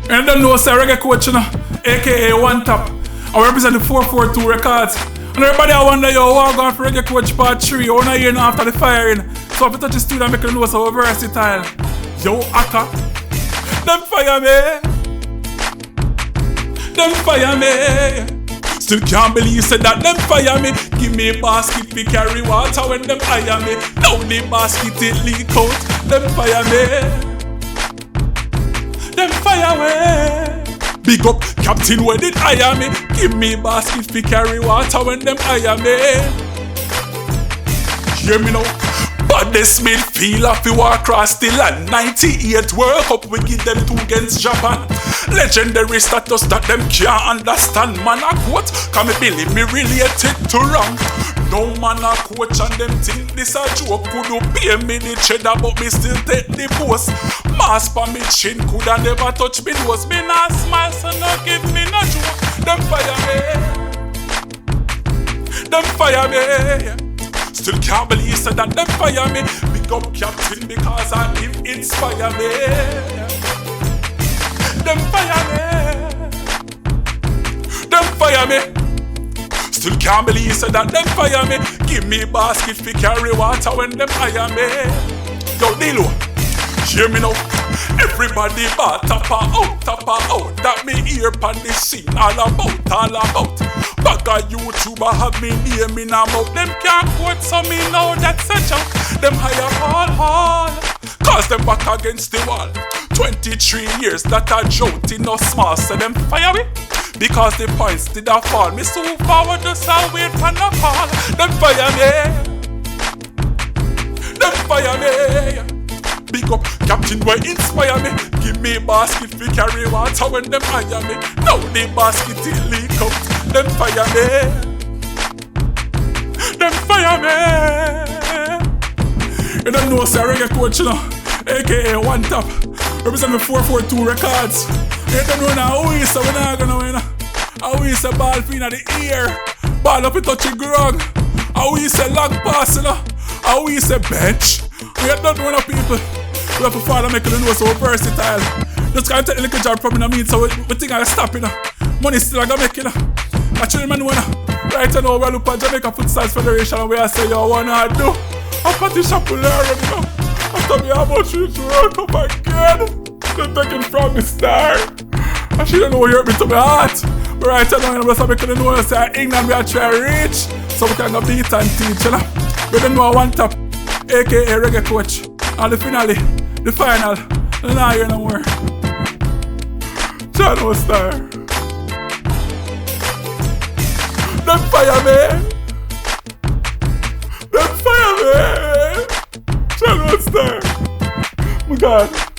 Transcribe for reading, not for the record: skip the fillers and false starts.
And don't know, say reggae coach, you know, aka One Top. I represent the 442 Records. And everybody I wonder, yo, what going for reggae coach part 3? I wanna hear after the firing. So if you touch the studio, make them know so versatile. Yo, Akka, them fire me. Them fire me. Still can't believe said that them fire me. Give me a basket fi carry water when them hire me. Now the basket it leak out. Them fire me. Them fire me. Big up captain when it hire me. Give me a basket fi carry water when them hire me. Hear me now. But this midfielder fi war across the land. 98 World Cup we give them 2 against Japan. Legendary status that them can't understand. Man a quote, can me believe me related to wrong. No man a coach and them think this a joke. Coulda pay me the cheddar but me still take the post. Mask pa me chin coulda never touch me nose. Me nah smile so no give me no joke. Them fire me. Them fire me. Still can't believe said that them fire me. Big up captain because I him inspire me. Them fire me. Them fire me. Still can't believe said that them fire me. Give me basket fi carry water when them hire me. Yo Dilo, hear me now. Everybody but tapper out. That me hear pan the scene all about. Back a YouTuber have me name in a mouth. Them can't quote so me know that's a joke. Them hire all. Cause them back against the wall. 23 years that a jolt in no small. So them fire me. Because the points did a fall. Me so forward just a wait for no call. Them fire me. Them fire me. Big up captain where inspire me. Give me a basket fi carry water when them hire me. Now the basket it leak out. Them fire me. Them fire me. You don't know say reggae coach, you know, aka One Top. Represent the 442 Records. You don't know now how we say we not gonna win. How we say ball fin at the ear. Ball up it touch the ground. How we say long pass, you know. How we say bench. We don't know enough people. We have to follow make them know so versatile. Just can't take a little job from me, I mean, so we think I'll stop, you know. Money still I gotta make, you know. Actually, man, right now, we look at Jamaica Futsal Federation and we are saying, yo, what I do? I'm Patty Chapuler already, you know. After me, I'm about to World Cup again. They're taking from the star. And she don't know what hurt me to my heart. But right now, I'm just making them know that England we are trying to reach. So we can go beat and teach, you know. We don't know One Top, aka Reggae Coach. And the finale, the final, and now hear no more. John Star. Them fire me. Them fire me. John Star. My God.